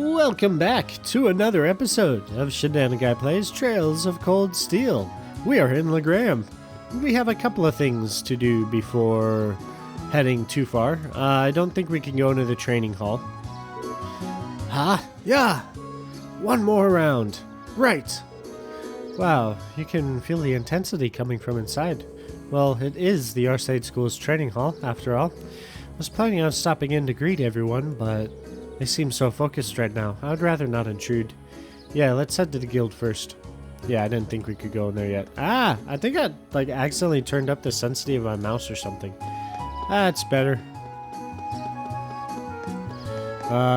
Welcome back to another episode of Shenanaguy Plays Trails of Cold Steel. We are in Legram. We have a couple of things to do before heading too far. I don't think we can go into the training hall. Yeah! One more round. Right! Wow, you can feel the intensity coming from inside. Well, it is the Arcade School's training hall, after all. I was planning on stopping in to greet everyone, but they seem so focused right now. I would rather not intrude. Yeah, let's head to the guild first. Yeah, I didn't think we could go in there yet. I think I accidentally turned up the sensitivity of my mouse or something. It's better.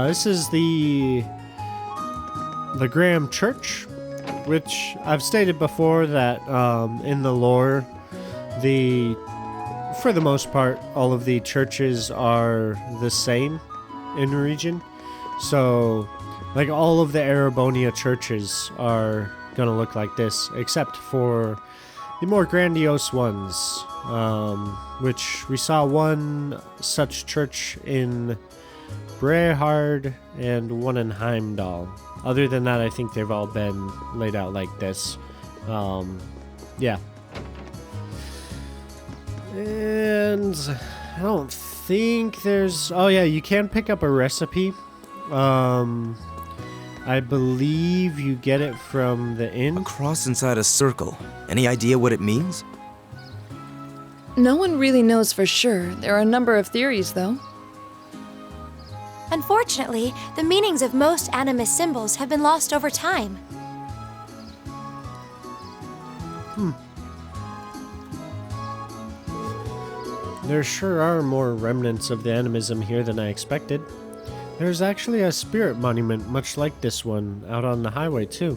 This is the Graham Church, which I've stated before that in the lore, for the most part, all of the churches are the same in the region. So, like, all of the Arabonia churches are gonna look like this, except for the more grandiose ones, which we saw one such church in Brehard and one in Heimdall. Other than that, I think they've all been laid out like this. Yeah. And I don't think there's... Oh yeah, you can pick up a recipe. I believe you get it from the inn. A cross inside a circle. Any idea what it means? No one really knows for sure. There are a number of theories, though. Unfortunately, the meanings of most animist symbols have been lost over time. There sure are more remnants of the animism here than I expected. There's actually a spirit monument much like this one out on the highway too.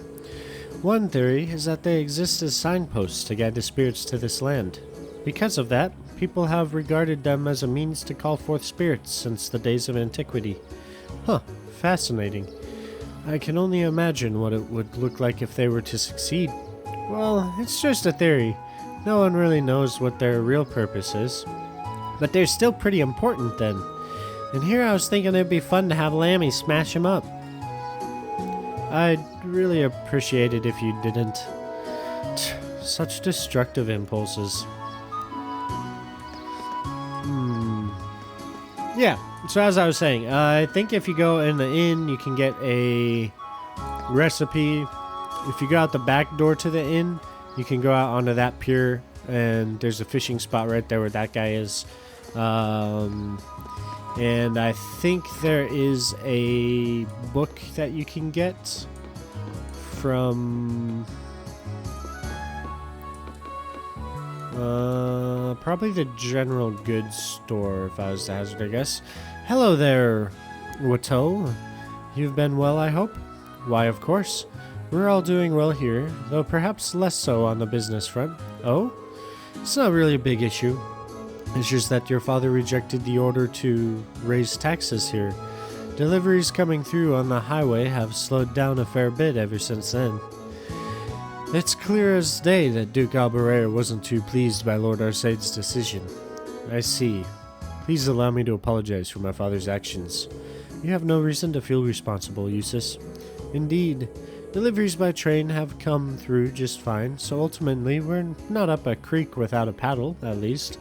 One theory is that they exist as signposts to guide the spirits to this land. Because of that, people have regarded them as a means to call forth spirits since the days of antiquity. Fascinating. I can only imagine what it would look like if they were to succeed. Well, it's just a theory. No one really knows what their real purpose is. But they're still pretty important then. And here I was thinking it'd be fun to have Lammy smash him up. I'd really appreciate it if you didn't. Such destructive impulses. Yeah, so as I was saying, I think if you go in the inn, you can get a recipe. If you go out the back door to the inn, you can go out onto that pier, and there's a fishing spot right there where that guy is. And I think there is a book that you can get from probably the general goods store, if I was to hazard a guess. Hello there, Watteau. You've been well, I hope? Why, of course. We're all doing well here, though perhaps less so on the business front. Oh? It's not really a big issue. It's just that your father rejected the order to raise taxes here. Deliveries coming through on the highway have slowed down a fair bit ever since then. It's clear as day that Duke Albert wasn't too pleased by Lord Arcade's decision. I see. Please allow me to apologize for my father's actions. You have no reason to feel responsible, Eustace. Indeed, deliveries by train have come through just fine, so ultimately we're not up a creek without a paddle, at least.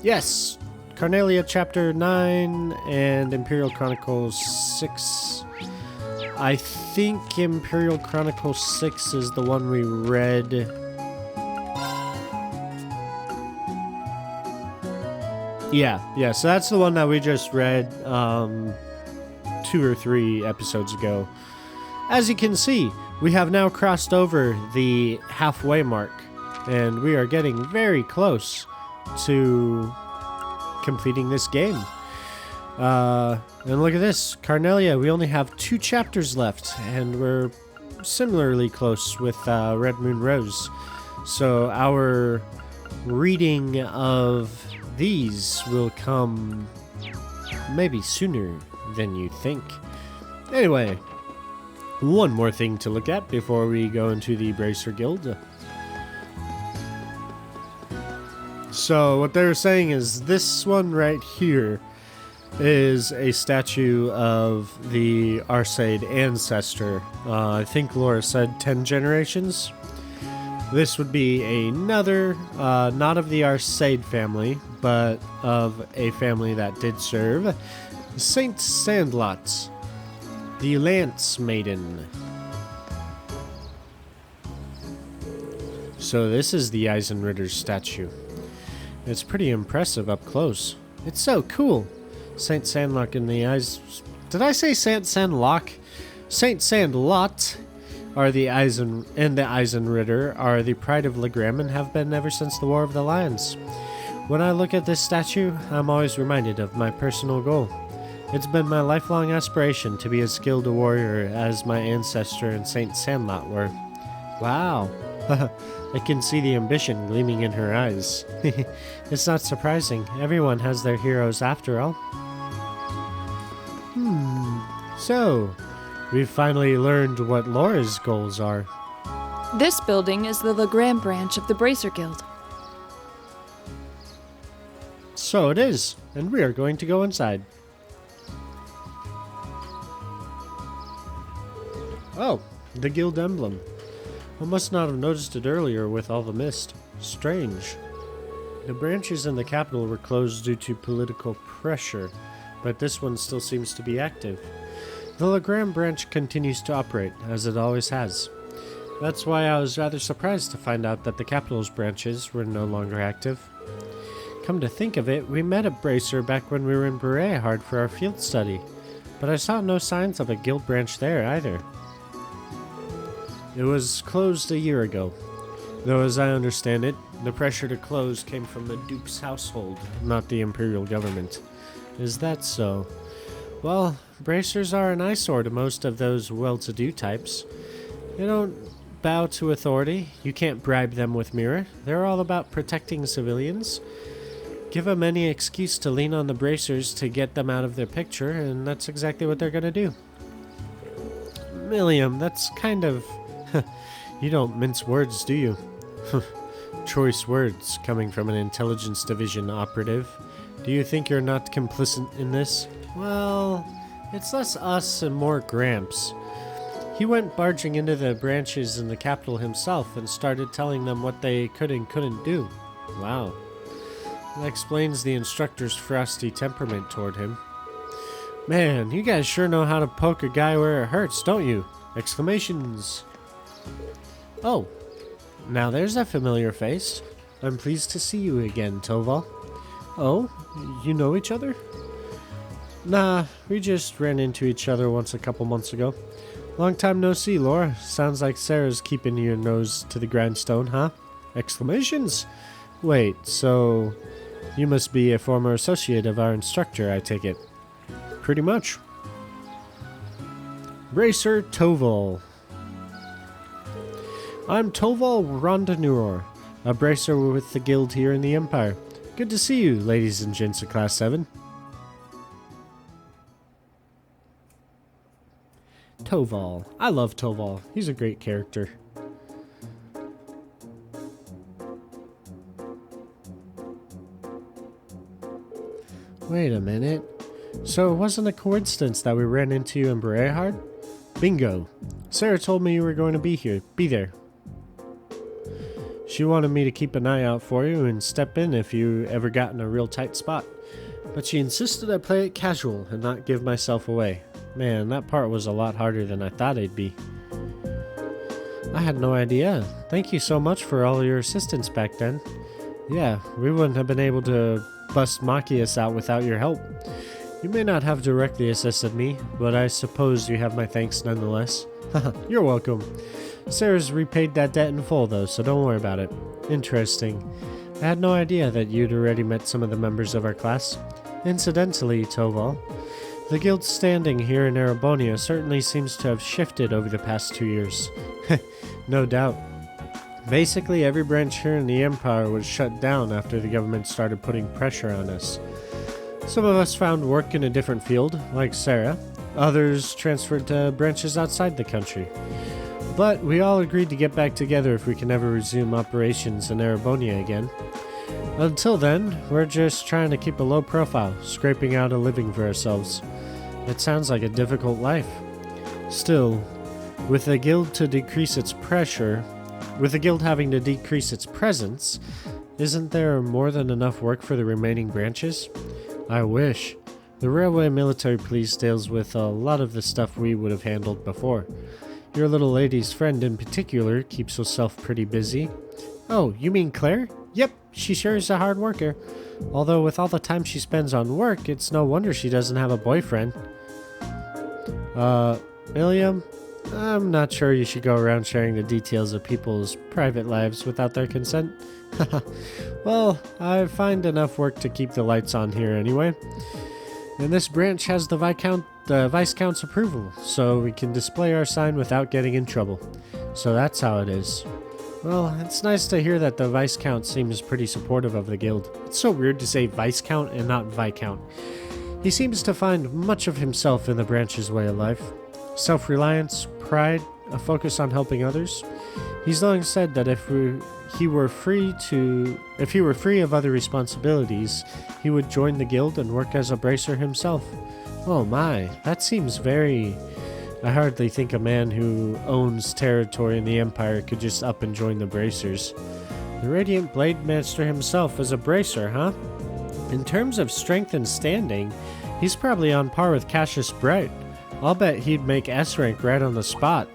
Yes, Carnelia Chapter 9 and Imperial Chronicles 6. I think Imperial Chronicles 6 is the one we read. Yeah, so that's the one that we just read 2 or 3 episodes ago. As you can see, we have now crossed over the halfway mark, and we are getting very close to completing this game. And look at this, Carnelia, we only have 2 chapters left, and we're similarly close with Red Moon Rose. So our reading of these will come maybe sooner than you think. Anyway, one more thing to look at before we go into the Bracer Guild. So what they're saying is this one right here is a statue of the Arseid ancestor. I think Laura said 10 generations. This would be another, not of the Arseid family, but of a family that did serve Saint Sandlot, the Lance Maiden. So this is the Eisenritter's statue. It's pretty impressive up close. It's so cool. Saint Sandlock in the eyes. Did I say Saint Sandlock? Saint Sandlot are the Eisenritter are the pride of Legram and have been ever since the War of the Lions. When I look at this statue, I'm always reminded of my personal goal. It's been my lifelong aspiration to be as skilled a warrior as my ancestor and Saint Sandlot were. Wow. I can see the ambition gleaming in her eyes. It's not surprising. Everyone has their heroes after all. So, we've finally learned what Laura's goals are. This building is the Legram branch of the Bracer Guild. So it is, and we are going to go inside. Oh, the guild emblem. I must not have noticed it earlier with all the mist. Strange. The branches in the capital were closed due to political pressure, but this one still seems to be active. The Legram branch continues to operate, as it always has. That's why I was rather surprised to find out that the capital's branches were no longer active. Come to think of it, we met at Bracer back when we were in Berehard for our field study, but I saw no signs of a guild branch there either. It was closed a year ago, though as I understand it, the pressure to close came from the Duke's household, not the Imperial government. Is that so? Well, bracers are an eyesore to most of those well-to-do types. They don't bow to authority. You can't bribe them with mirror. They're all about protecting civilians. Give them any excuse to lean on the bracers to get them out of their picture, and that's exactly what they're gonna do. Milliam, that's kind of... You don't mince words, do you? Choice words coming from an intelligence division operative. Do you think you're not complicit in this? Well, it's less us and more Gramps. He went barging into the branches in the capital himself and started telling them what they could and couldn't do. Wow. That explains the instructor's frosty temperament toward him. Man, you guys sure know how to poke a guy where it hurts, don't you? Exclamations. Oh, now there's a familiar face. I'm pleased to see you again, Toval. Oh, you know each other? Nah, we just ran into each other once a couple months ago. Long time no see, Laura. Sounds like Sarah's keeping your nose to the grindstone, huh? Exclamations! Wait, so you must be a former associate of our instructor, I take it. Pretty much. Bracer Toval. I'm Toval Rondanur, a bracer with the guild here in the Empire. Good to see you, ladies and gents of Class 7. Toval. I love Toval. He's a great character. Wait a minute. So it wasn't a coincidence that we ran into you in Berehard? Bingo. Sarah told me you were going to be here. Be there. She wanted me to keep an eye out for you and step in if you ever got in a real tight spot. But she insisted I play it casual and not give myself away. Man, that part was a lot harder than I thought it'd be. I had no idea. Thank you so much for all your assistance back then. Yeah, we wouldn't have been able to bust Machias out without your help. You may not have directly assisted me, but I suppose you have my thanks nonetheless. You're welcome. Sarah's repaid that debt in full though, so don't worry about it. Interesting. I had no idea that you'd already met some of the members of our class. Incidentally, Toval, the guild's standing here in Erebonia certainly seems to have shifted over the past 2 years. No doubt. Basically, every branch here in the Empire was shut down after the government started putting pressure on us. Some of us found work in a different field, like Sarah. Others transferred to branches outside the country. But we all agreed to get back together if we can ever resume operations in Erebonia again. Until then, we're just trying to keep a low profile, scraping out a living for ourselves. It sounds like a difficult life. Still, with the guild having to decrease its presence, isn't there more than enough work for the remaining branches? I wish. The Railway Military Police deals with a lot of the stuff we would have handled before. Your little lady's friend in particular keeps herself pretty busy. Oh, you mean Claire? Yep, she sure is a hard worker. Although with all the time she spends on work, it's no wonder she doesn't have a boyfriend. William? I'm not sure you should go around sharing the details of people's private lives without their consent. Well, I find enough work to keep the lights on here anyway. And this branch has the Vice Count's approval, so we can display our sign without getting in trouble. So that's how it is. Well, it's nice to hear that the Vice Count seems pretty supportive of the guild. It's so weird to say Vice Count and not Viscount. He seems to find much of himself in the branch's way of life. Self-reliance, pride, a focus on helping others. He's long said that if he were free of other responsibilities, he would join the guild and work as a bracer himself. Oh my, that seems very... I hardly think a man who owns territory in the Empire could just up and join the bracers. The Radiant Blade Master himself is a bracer, huh? In terms of strength and standing, he's probably on par with Cassius Bright. I'll bet he'd make S rank right on the spot.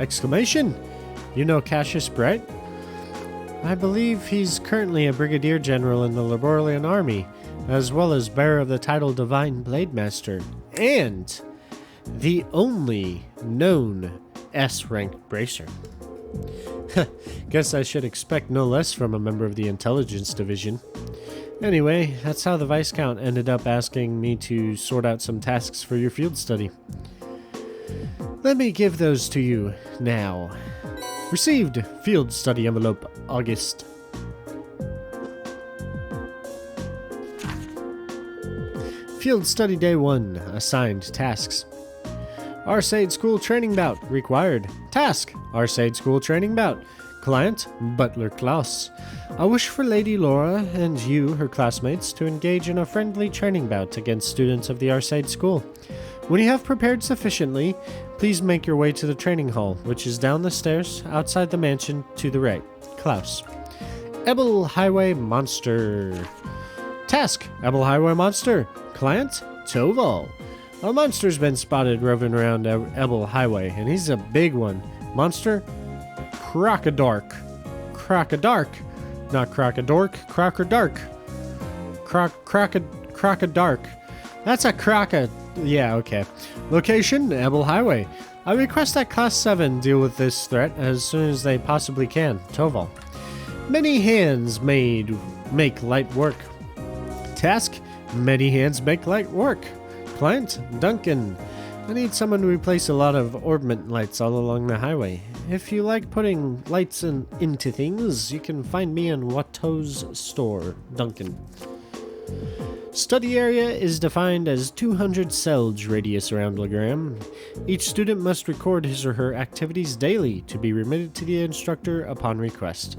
Exclamation! You know Cassius Bright? I believe he's currently a Brigadier General in the Laboralian Army, as well as bearer of the title Divine Blade Master, and the only known S-ranked bracer. Guess I should expect no less from a member of the Intelligence Division. Anyway, that's how the Viscount ended up asking me to sort out some tasks for your field study. Let me give those to you now. Received field study envelope, August. Field study day 1, assigned tasks. Arcade School training bout, required. Task, Arcade School training bout. Client, Butler Klaus. I wish for Lady Laura and you, her classmates, to engage in a friendly training bout against students of the Arcade School. When you have prepared sufficiently, please make your way to the training hall, which is down the stairs outside the mansion to the right. Klaus. Ebel Highway Monster. Task, Ebel Highway Monster. Client, Toval. A monster's been spotted roving around Ebel Highway, and he's a big one. Monster, CrocaDork. CrocaDork. Not CrocaDork, CrocaDork. CrocaDork. That's a Croca. Yeah, okay. Location, Ebel Highway. I request that Class 7 deal with this threat as soon as they possibly can. Toval. Many hands make light work. Task, many hands make light work. Client, Duncan. I need someone to replace a lot of orbment lights all along the highway. If you like putting lights into things, you can find me in Watteau's store, Duncan. Study area is defined as 200 selge radius around Legram. Each student must record his or her activities daily to be remitted to the instructor upon request.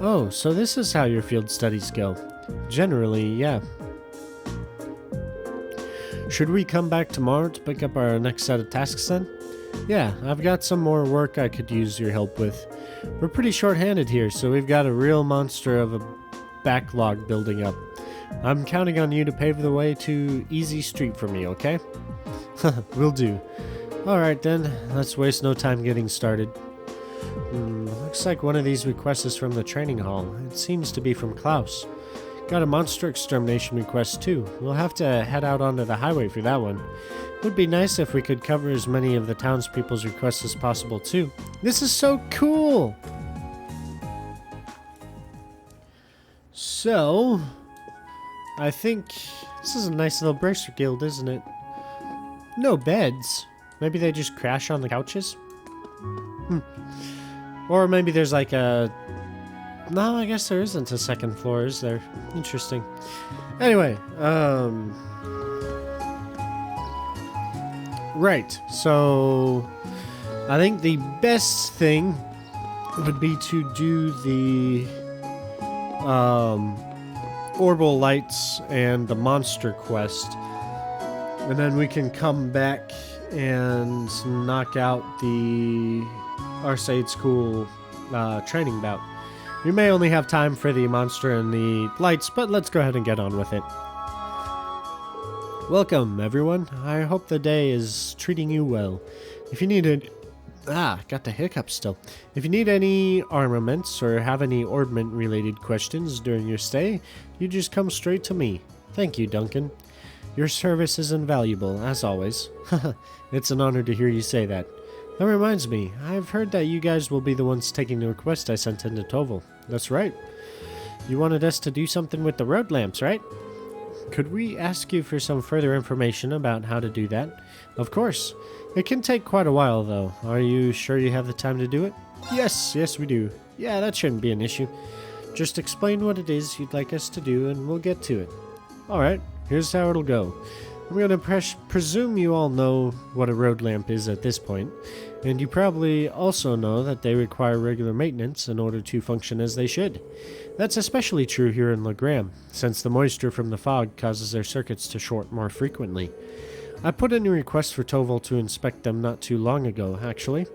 Oh, so this is how your field studies go. Generally, yeah. Should we come back tomorrow to pick up our next set of tasks then? Yeah, I've got some more work I could use your help with. We're pretty short-handed here, so we've got a real monster of a backlog building up. I'm counting on you to pave the way to Easy Street for me, okay? Will do. Alright then, let's waste no time getting started. Looks like one of these requests is from the training hall. It seems to be from Klaus. Got a monster extermination request too. We'll have to head out onto the highway for that one. Would be nice if we could cover as many of the townspeople's requests as possible too. This is so cool! So, I think this is a nice little bracer guild, isn't it? No beds. Maybe they just crash on the couches? Or maybe there's like a... No, I guess there isn't a second floor, is there? Interesting. Anyway, right, so I think the best thing would be to do the Orbital Lights and the Monster Quest. And then we can come back and knock out the Arcade School training bout. We may only have time for the Monster and the Lights, but let's go ahead and get on with it. Welcome, everyone. I hope the day is treating you well. If you need got the hiccups still. If you need any armaments or have any orbment-related questions during your stay, you just come straight to me. Thank you, Duncan. Your service is invaluable, as always. It's an honor to hear you say that. That reminds me, I've heard that you guys will be the ones taking the request I sent into Toval. That's right. You wanted us to do something with the road lamps, right? Could we ask you for some further information about how to do that? Of course. It can take quite a while, though. Are you sure you have the time to do it? Yes, we do. Yeah, that shouldn't be an issue. Just explain what it is you'd like us to do, and we'll get to it. Alright, here's how it'll go. I'm going to presume you all know what a road lamp is at this point, and you probably also know that they require regular maintenance in order to function as they should. That's especially true here in Legram, since the moisture from the fog causes their circuits to short more frequently. I put in a request for Toval to inspect them not too long ago, actually.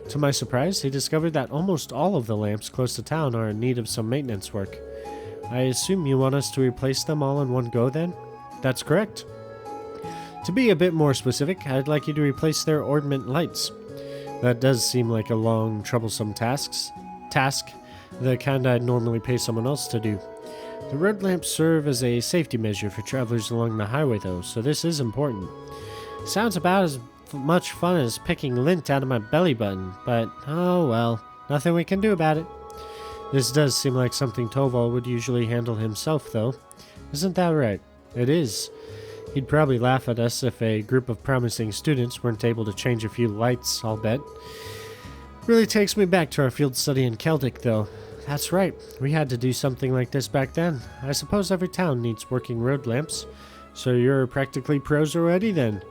To my surprise, he discovered that almost all of the lamps close to town are in need of some maintenance work. I assume you want us to replace them all in one go then? That's correct. To be a bit more specific, I'd like you to replace their orbment lights. That does seem like a long, troublesome task, the kind I'd normally pay someone else to do. The road lamps serve as a safety measure for travelers along the highway though, so this is important. Sounds about as much fun as picking lint out of my belly button, but oh well, nothing we can do about it. This does seem like something Toval would usually handle himself though. Isn't that right? It is. He'd probably laugh at us if a group of promising students weren't able to change a few lights, I'll bet. Really takes me back to our field study in Celtic though. That's right, we had to do something like this back then. I suppose every town needs working road lamps. So you're practically pros already then?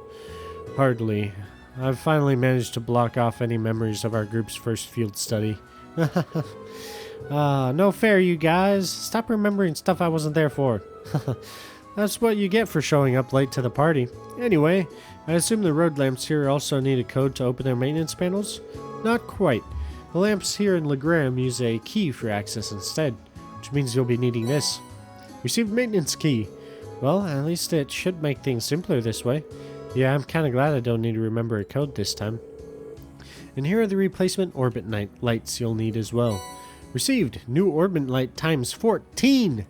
Hardly. I've finally managed to block off any memories of our group's first field study. No fair, you guys. Stop remembering stuff I wasn't there for. That's what you get for showing up late to the party. Anyway, I assume the road lamps here also need a code to open their maintenance panels? Not quite. The lamps here in Legram use a key for access instead, which means you'll be needing this. Receive maintenance key. Well, at least it should make things simpler this way. Yeah, I'm kinda glad I don't need to remember a code this time. And here are the replacement orbit lights you'll need as well. Received. New orbit light times 14!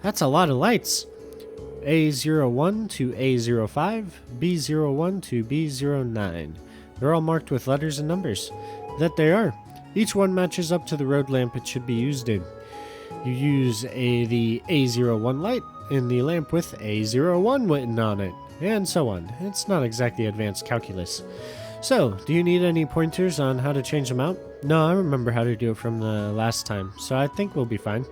That's a lot of lights. A01 to A05, B01 to B09. They're all marked with letters and numbers. That they are. Each one matches up to the road lamp it should be used in. You use the A01 light in the lamp with A01 written on it, and so on. It's not exactly advanced calculus. So, do you need any pointers on how to change them out? No, I remember how to do it from the last time, so I think we'll be fine.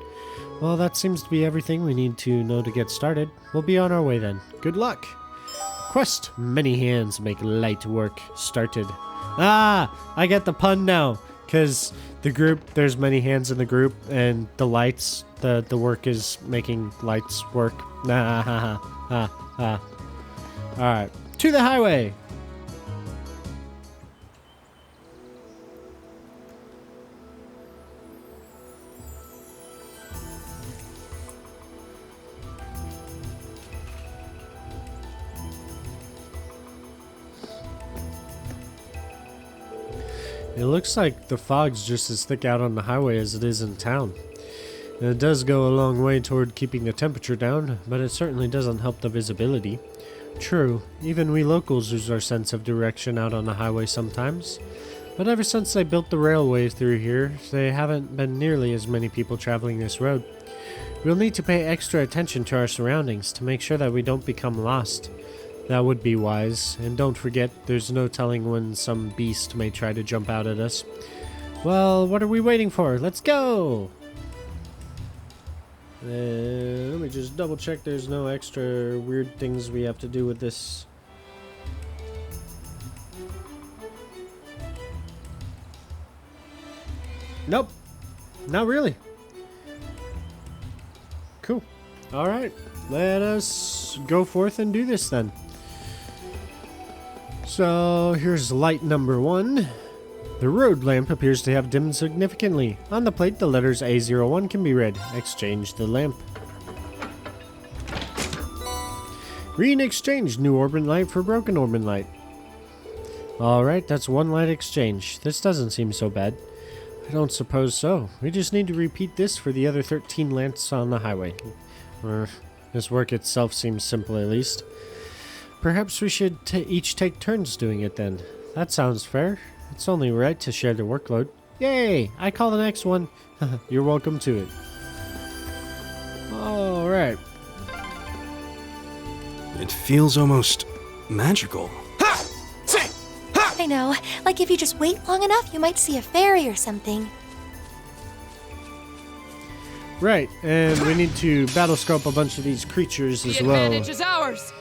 Well, that seems to be everything we need to know to get started. We'll be on our way then. Good luck! Quest, many hands make light work started. I get the pun now, because the group, there's many hands in the group, and the lights, the work is making lights work. Alright, to the highway! It looks like the fog's just as thick out on the highway as it is in town. And it does go a long way toward keeping the temperature down, but it certainly doesn't help the visibility. True, even we locals lose our sense of direction out on the highway sometimes. But ever since they built the railway through here, there haven't been nearly as many people traveling this road. We'll need to pay extra attention to our surroundings to make sure that we don't become lost. That would be wise, and don't forget, there's no telling when some beast may try to jump out at us. Well, what are we waiting for? Let's go! Let me just double check there's no extra weird things we have to do with this. Nope. Not really. Cool. All right. Let us go forth and do this then. So here's light number 1. The road lamp appears to have dimmed significantly. On the plate, the letters A01 can be read. Exchange the lamp. Green exchange. New orbit light for broken orbit light. Alright, that's 1 light exchange. This doesn't seem so bad. I don't suppose so. We just need to repeat this for the other 13 lamps on the highway. This work itself seems simple at least. Perhaps we should each take turns doing it then. That sounds fair. It's only right to share the workload. Yay! I call the next one. You're welcome to it. Alright. It feels almost magical. I know. Like if you just wait long enough, you might see a fairy or something. Right, and we need to battle scope a bunch of these creatures as well. The advantage is ours.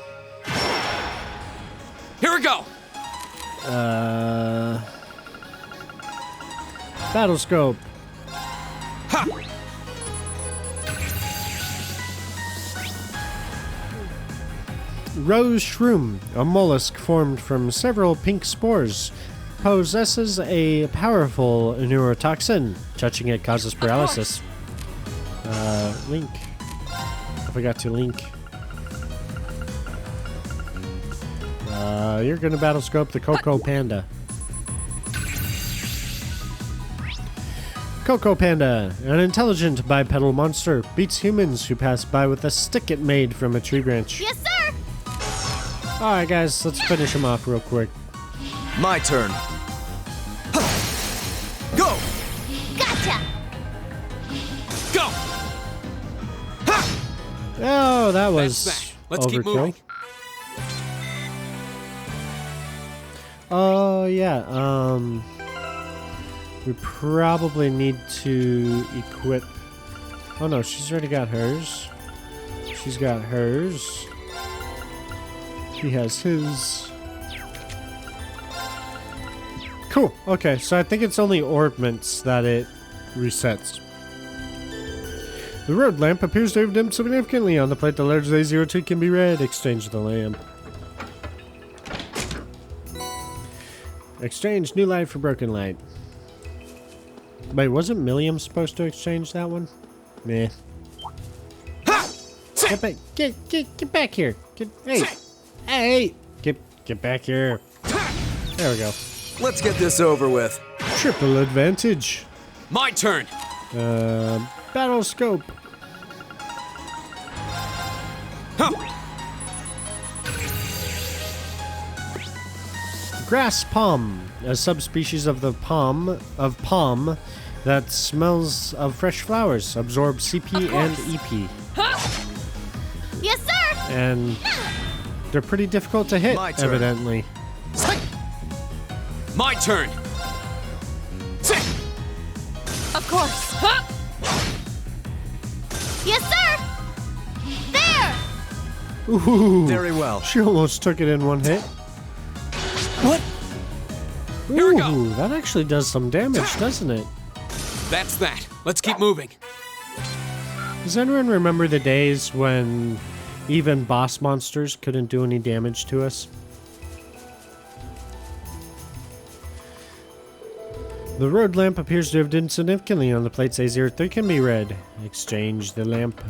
Here we go. Battle scope. Ha! Rose shroom, a mollusk formed from several pink spores, possesses a powerful neurotoxin. Touching it causes paralysis. Link. I forgot to link. You're gonna battle scope the Coco Panda. Coco Panda, an intelligent bipedal monster, beats humans who pass by with a stick it made from a tree branch. Yes, sir! Alright guys, let's finish him off real quick. My turn. Go! Gotcha! Go! Oh, that was That's that. Let's keep overkill. moving. Oh, yeah, we probably need to equip... Oh no, she's already got hers. She's got hers. He has his. Cool, okay, so I think it's only orbments that it resets. The road lamp appears to have dimmed significantly. On the plate, the letters A02 can be read. Exchange the lamp. Exchange new light for broken light. Wait, wasn't Milliam supposed to exchange that one? Meh. Get back! Get back here! Hey! Get back here! There we go. Let's get this over with. Triple advantage. My turn. Battle scope. Grass palm, a subspecies of the palm that smells of fresh flowers, absorbs CP and EP, Yes, sir! and they're pretty difficult to hit, My turn. evidently. My turn. Of course. Yes, sir! There! Ooh, Very well. she almost took it in one hit. What? Here we go. Ooh, that actually does some damage, doesn't it? That's that. Let's keep moving. Does anyone remember the days when even boss monsters couldn't do any damage to us? The road lamp appears to have dimmed significantly. On the plates A03 can be read. Exchange the lamp.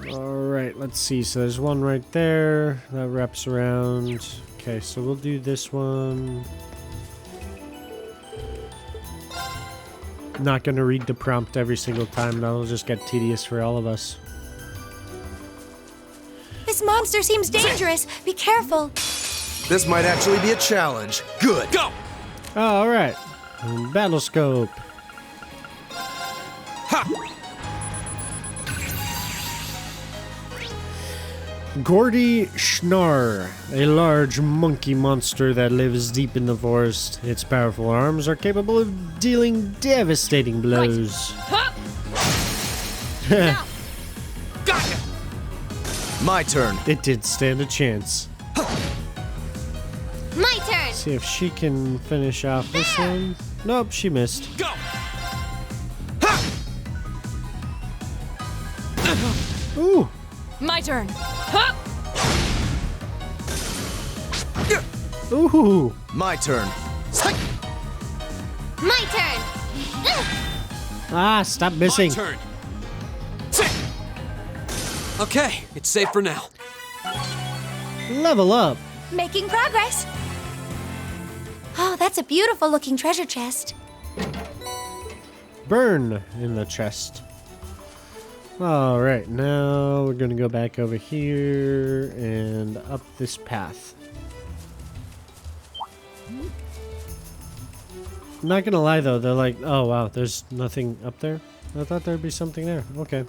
Alright, let's see. So there's one right there. That wraps around. Okay, so we'll do this one. Not going to read the prompt every single time. That'll just get tedious for all of us. This monster seems dangerous. Be careful. This might actually be a challenge. Good. Go. Oh, alright. Battle scope. Ha! Gordy Schnar, a large monkey monster that lives deep in the forest. Its powerful arms are capable of dealing devastating blows. Now. Gotcha. My turn. It did stand a chance. My turn! See if she can finish off this one. Nope, she missed. Go. Ha! Ooh. My turn. Ooh. My turn. My turn. Ah, stop My missing. turn. Okay, it's safe for now. Level up. Making progress. Oh, that's a beautiful looking treasure chest. Burn in the chest. Alright, now we're gonna go back over here and up this path. I'm not gonna lie though, they're like, oh wow, there's nothing up there? I thought there'd be something there. Okay.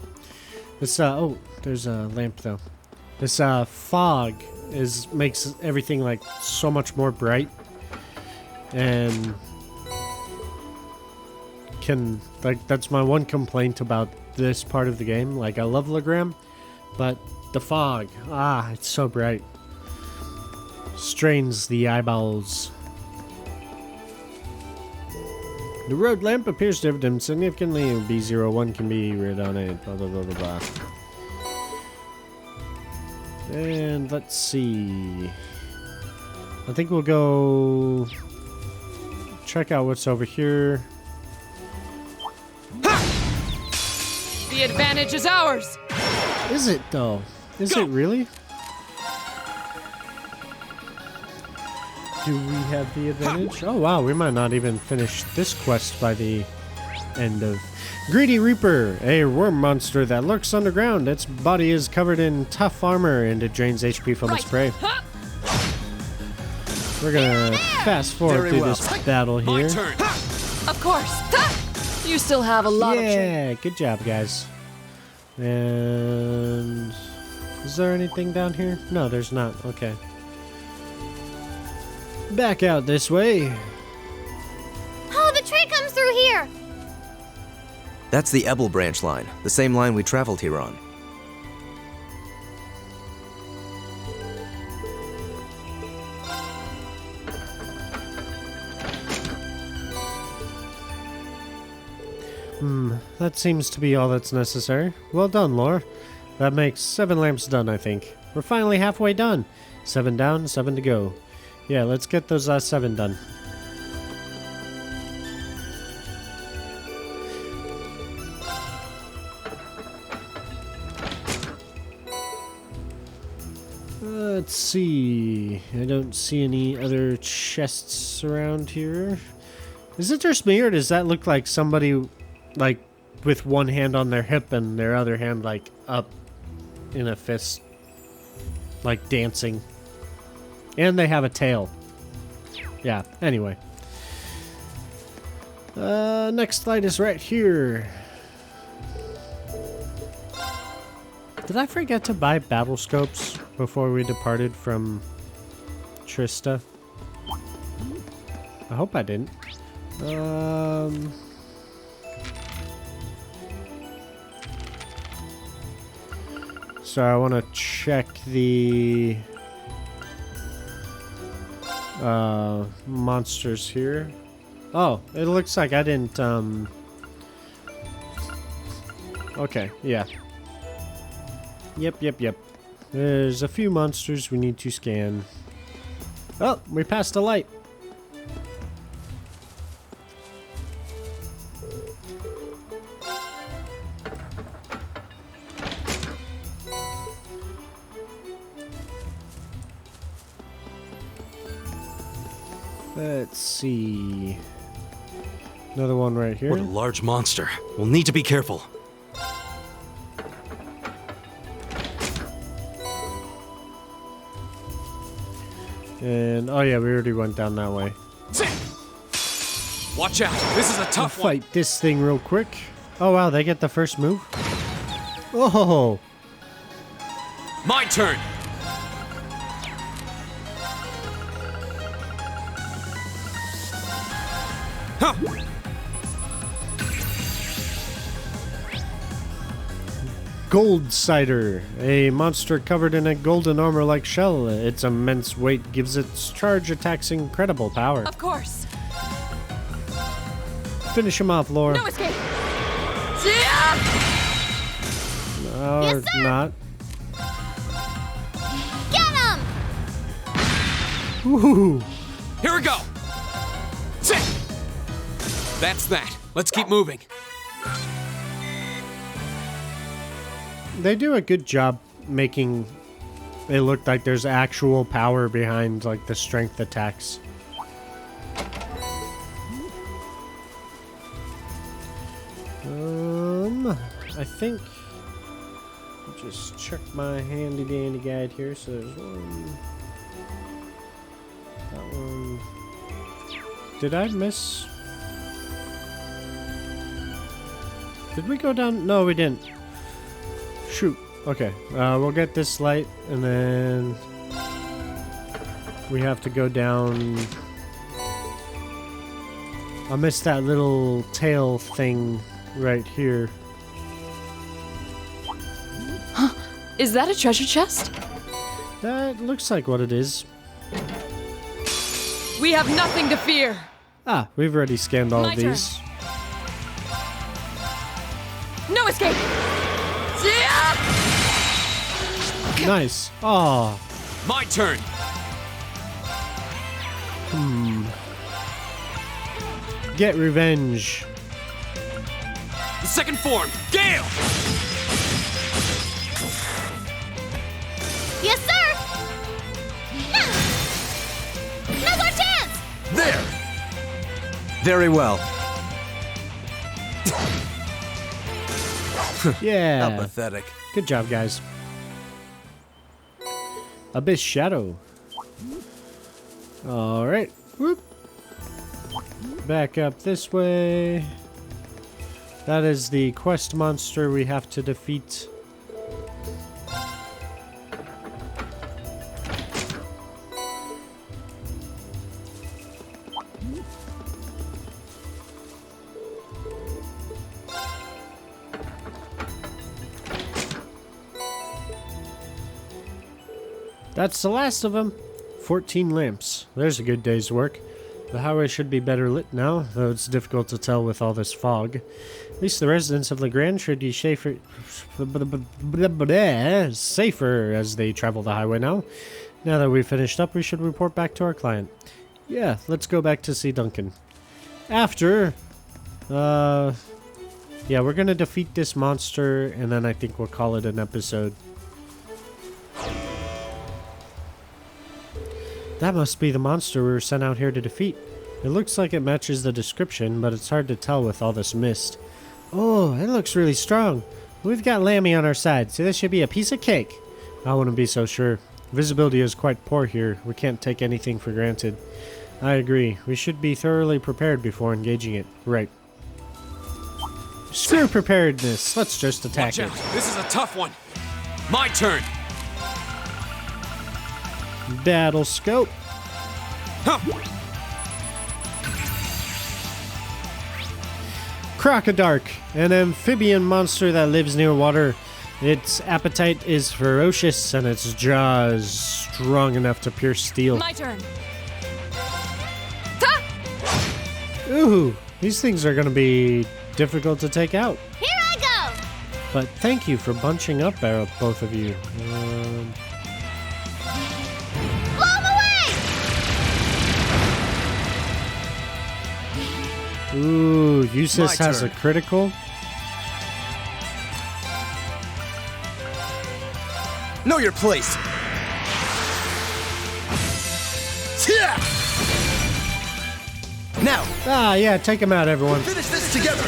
This, oh, there's a lamp though. This, fog makes everything like so much more bright. And that's my one complaint about this part of the game. Like, I love Legram, but the fog, it's so bright. Strains the eyeballs. The road lamp appears to have dimmed significantly. B01 can be read on it. Blah, blah, blah, blah, blah. And let's see. I think we'll go check out what's over here. The advantage is ours. Is it though? Is it really? Do we have the advantage? Oh wow, we might not even finish this quest by the end of... Greedy Reaper, a worm monster that lurks underground. Its body is covered in tough armor and it drains HP from its prey. We're gonna fast forward Very through well. this battle My here. turn. Of course. You still have a lot of chance. Yeah, good job, guys. And is there anything down here? No, there's not. Okay. Back out this way. Oh, the tree comes through here. That's the Ebel branch line, the same line we traveled here on. That seems to be all that's necessary. Well done, Laura. That makes 7 lamps done, I think. We're finally halfway done. 7 down, 7 to go. Yeah, let's get those last 7 done. Let's see. I don't see any other chests around here. Is it just me, or does that look like somebody, like, with one hand on their hip and their other hand, like, up in a fist? Like, dancing. And they have a tail. Yeah, anyway. Next light is right here. Did I forget to buy battle scopes before we departed from Trista? I hope I didn't. So I want to check the monsters here. Oh, it looks like I didn't, okay, yeah. Yep. There's a few monsters we need to scan. Oh, we passed a light. Let's see. Another one right here. What a large monster. We'll need to be careful. And, oh yeah, we already went down that way. Watch out. This is a I'll tough one. fight this thing real quick. Oh wow, they get the first move? Oh! My turn. Huh. Gold Cider, a monster covered in a golden armor-like shell. Its immense weight gives its charge attacks incredible power. Of course. Finish him off, Laura. No escape. Or not. Get him! Woohoo! Here we go! Sit! That's that. Let's keep moving. They do a good job making it look like there's actual power behind like the strength attacks. I think just check my handy dandy guide here. So there's one. That one. Did I miss? Did we go down? No, we didn't. Shoot. Okay. We'll get this light, and then we have to go down. I missed that little tail thing right here. Is that a treasure chest? That looks like what it is. We have nothing to fear. Ah, we've already scanned all My of these. No escape. Yeah! Nice. Oh, My turn! get revenge. The second form, Gale! Yes, sir! Now's our chance! There! Very well. How Yeah. pathetic. Good job, guys. Abyss Shadow. All right. Whoop. Back up this way. That is the quest monster we have to defeat. That's the last of them. 14 lamps. There's a good day's work. The highway should be better lit now, though it's difficult to tell with all this fog. At least the residents of Legrand should be safer as they travel the highway now. Now that we've finished up, we should report back to our client. Yeah, let's go back to see Duncan. After, yeah, we're gonna defeat this monster, and then I think we'll call it an episode. That must be the monster we were sent out here to defeat. It looks like it matches the description, but it's hard to tell with all this mist. Oh, it looks really strong. We've got Lammy on our side, so this should be a piece of cake. I wouldn't be so sure. Visibility is quite poor here. We can't take anything for granted. I agree. We should be thoroughly prepared before engaging it. Right. Screw preparedness. Let's just attack Watch it. out, this is a tough one. My turn! Battle scope. Huh. CrocaDork, an amphibian monster that lives near water. Its appetite is ferocious and its jaw is strong enough to pierce steel. My turn. Ooh, these things are going to be difficult to take out. Here I go! But thank you for bunching up, both of you. Blow him away! Ooh, Eustace My has a turn. critical. Know your place. Yeah! Now, Ah, yeah, take him out, everyone. finish this together.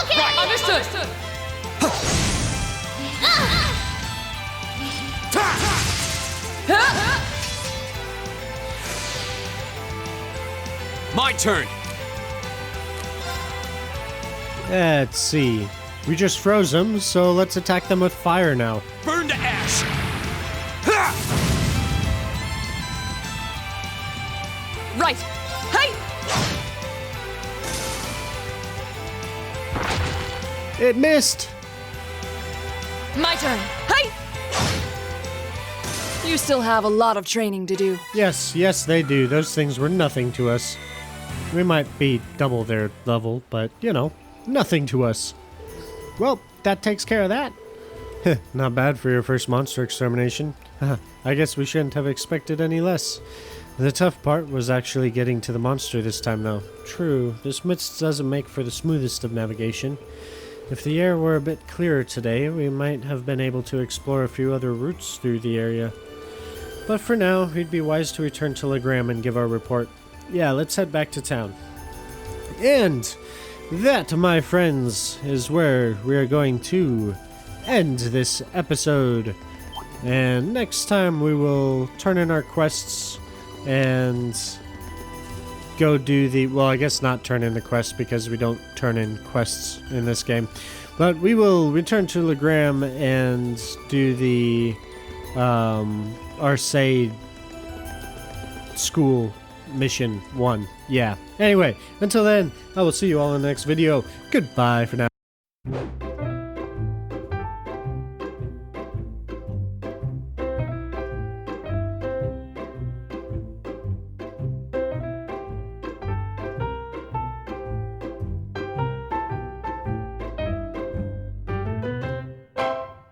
Okay! Understood. My turn! Let's see. We just froze them, so let's attack them with fire now. Burn to ash! Ha! Right. Hey! It missed! My turn. Hey! You still have a lot of training to do. Yes, yes, they do. Those things were nothing to us. We might be double their level, but, you know, nothing to us. Well, that takes care of that. Not bad for your first monster extermination. I guess we shouldn't have expected any less. The tough part was actually getting to the monster this time, though. True, this mist doesn't make for the smoothest of navigation. If the air were a bit clearer today, we might have been able to explore a few other routes through the area. But for now, we'd be wise to return to Legram and give our report. Yeah, let's head back to town. And that, my friends, is where we are going to end this episode. And next time we will turn in our quests and go do the, well, I guess not turn in the quests because we don't turn in quests in this game. But we will return to Legram and do the Arcade School Mission 1. Yeah. Anyway, until then, I will see you all in the next video. Goodbye for now.